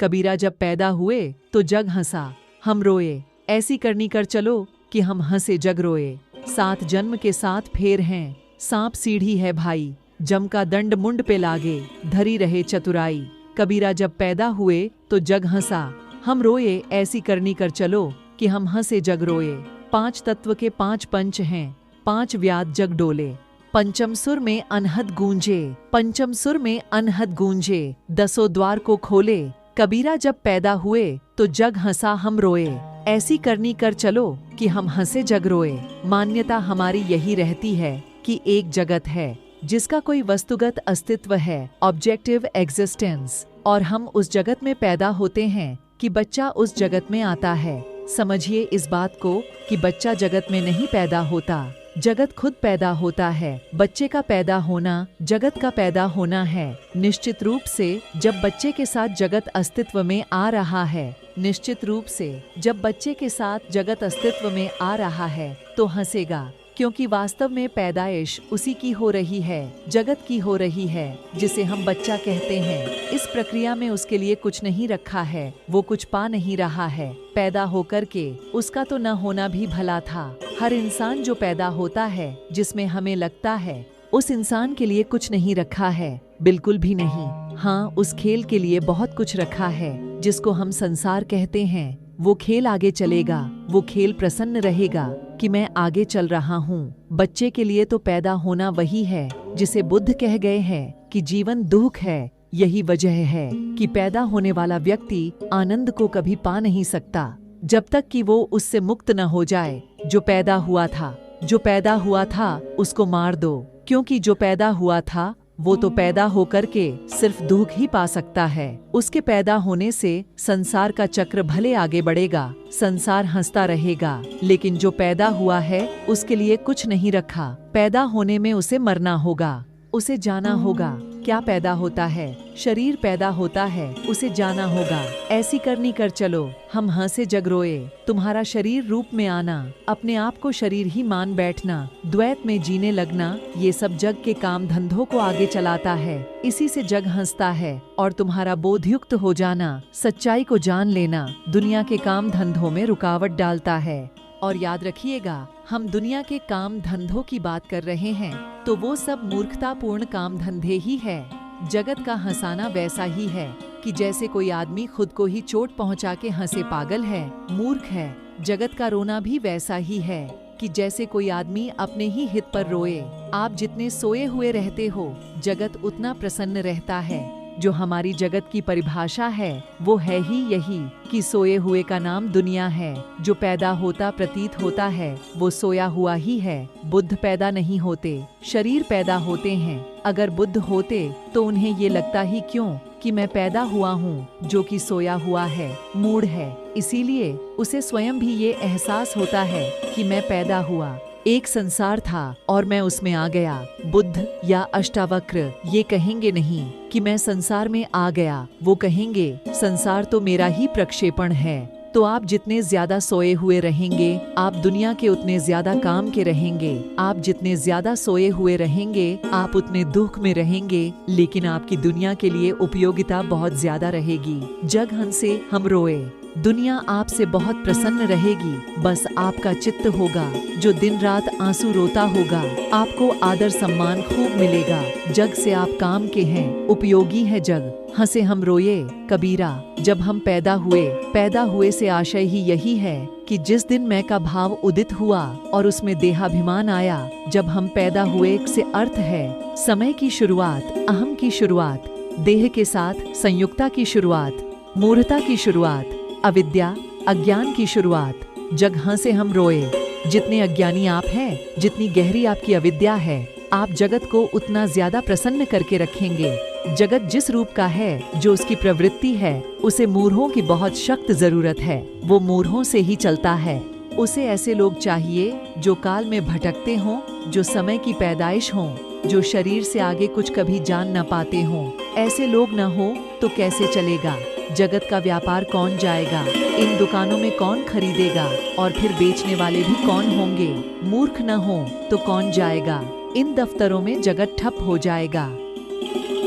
कबीरा जब पैदा हुए तो जग हंसा, हम रोए, ऐसी करनी कर चलो कि हम हंसे जग रोए। 7 जन्म के 7 फेर हैं, सांप सीढ़ी है भाई, जम का दंड मुंड पे लागे, धरी रहे चतुराई। कबीरा जब पैदा हुए तो जग हंसा, हम रोए, ऐसी करनी कर चलो कि हम हंसे जग रोए। 5 तत्व के 5 पंच हैं, 5 व्याद जग डोले, पंचम सुर में अनहद गूंजे, पंचम सुर में अनहद गूंजे, 10 द्वार को खोले। कबीरा जब पैदा हुए तो जग हंसा, हम रोए, ऐसी करनी कर चलो कि हम हंसे जग रोए। मान्यता हमारी यही रहती है कि एक जगत है जिसका कोई वस्तुगत अस्तित्व है, ऑब्जेक्टिव एग्जिस्टेंस, और हम उस जगत में पैदा होते हैं कि बच्चा उस जगत में आता है। समझिए इस बात को कि बच्चा जगत में नहीं पैदा होता, जगत खुद पैदा होता है। बच्चे का पैदा होना जगत का पैदा होना है। निश्चित रूप से जब बच्चे के साथ जगत अस्तित्व में आ रहा है, निश्चित रूप से जब बच्चे के साथ जगत अस्तित्व में आ रहा है तो हंसेगा, क्योंकि वास्तव में पैदाइश उसी की हो रही है, जगत की हो रही है, जिसे हम बच्चा कहते हैं। इस प्रक्रिया में उसके लिए कुछ नहीं रखा है, वो कुछ पा नहीं रहा है। पैदा होकर के उसका तो न होना भी भला था। हर इंसान जो पैदा होता है, जिसमें हमें लगता है उस इंसान के लिए कुछ नहीं रखा है, बिल्कुल भी नहीं। हाँ, उस खेल के लिए बहुत कुछ रखा है जिसको हम संसार कहते हैं। वो खेल आगे चलेगा, वो खेल प्रसन्न रहेगा कि मैं आगे चल रहा हूँ। बच्चे के लिए तो पैदा होना वही है जिसे बुद्ध कह गए हैं कि जीवन दुख है। यही वजह है कि पैदा होने वाला व्यक्ति आनंद को कभी पा नहीं सकता जब तक कि वो उससे मुक्त न हो जाए। जो पैदा हुआ था उसको मार दो, क्योंकि जो पैदा हुआ था वो तो पैदा होकर के सिर्फ दुख ही पा सकता है। उसके पैदा होने से संसार का चक्र भले आगे बढ़ेगा, संसार हंसता रहेगा, लेकिन जो पैदा हुआ है उसके लिए कुछ नहीं रखा। पैदा होने में उसे मरना होगा, उसे जाना होगा। क्या पैदा होता है? शरीर पैदा होता है, उसे जाना होगा। ऐसी करनी कर चलो, हम हंसे जग रोए। तुम्हारा शरीर रूप में आना, अपने आप को शरीर ही मान बैठना, द्वैत में जीने लगना, ये सब जग के काम धंधों को आगे चलाता है। इसी से जग हंसता है। और तुम्हारा बोधयुक्त हो जाना, सच्चाई को जान लेना, दुनिया के काम धंधों में रुकावट डालता है। और याद रखिएगा, हम दुनिया के काम धंधों की बात कर रहे हैं तो वो सब मूर्खतापूर्ण काम धंधे ही है। जगत का हंसाना वैसा ही है कि जैसे कोई आदमी खुद को ही चोट पहुंचा के हंसे पागल है, मूर्ख है। जगत का रोना भी वैसा ही है कि जैसे कोई आदमी अपने ही हित पर रोए। आप जितने सोए हुए रहते हो, जगत उतना प्रसन्न रहता है। जो हमारी जगत की परिभाषा है वो है ही यही कि सोए हुए का नाम दुनिया है। जो पैदा होता प्रतीत होता है वो सोया हुआ ही है। बुद्ध पैदा नहीं होते, शरीर पैदा होते हैं। अगर बुद्ध होते तो उन्हें ये लगता ही क्यों कि मैं पैदा हुआ हूँ, जो कि सोया हुआ है, मूढ़ है। इसीलिए उसे स्वयं भी ये एहसास होता है कि मैं पैदा हुआ, एक संसार था और मैं उसमें आ गया। बुद्ध या अष्टावक्र ये कहेंगे नहीं कि मैं संसार में आ गया, वो कहेंगे संसार तो मेरा ही प्रक्षेपण है। तो आप जितने ज्यादा सोए हुए रहेंगे, आप दुनिया के उतने ज्यादा काम के रहेंगे। आप जितने ज्यादा सोए हुए रहेंगे, आप उतने दुख में रहेंगे, लेकिन आपकी दुनिया के लिए उपयोगिता बहुत ज्यादा रहेगी। जग हंसे हम रोए, दुनिया आपसे बहुत प्रसन्न रहेगी। बस आपका चित्त होगा जो दिन रात आंसू रोता होगा। आपको आदर सम्मान खूब मिलेगा। जग से आप काम के हैं, उपयोगी है जग। हंसे हम रोए कबीरा, जब हम पैदा हुए से आशय ही यही है कि जिस दिन मैं का भाव उदित हुआ और उसमें देहाभिमान आया, जब हम पैदा हुए से अर्थ है समय की शुरुआत, अहम की शुरुआत, देह के साथ संयुक्ता की शुरुआत, मूढ़ता की शुरुआत, अविद्या अज्ञान की शुरुआत। जग हंसे हम रोए। जितने अज्ञानी आप हैं, जितनी गहरी आपकी अविद्या है, आप जगत को उतना ज्यादा प्रसन्न करके रखेंगे। जगत जिस रूप का है, जो उसकी प्रवृत्ति है, उसे मूर्खों की बहुत सख्त जरूरत है। वो मूर्खों से ही चलता है। उसे ऐसे लोग चाहिए जो काल में भटकते हों, जो समय की पैदाइश हों, जो शरीर से आगे कुछ कभी जान न पाते हों। ऐसे लोग न हो तो कैसे चलेगा? जगत का व्यापार कौन जाएगा? इन दुकानों में कौन खरीदेगा? और फिर बेचने वाले भी कौन होंगे? मूर्ख न हो तो कौन जाएगा? इन दफ्तरों में जगत ठप हो जाएगा।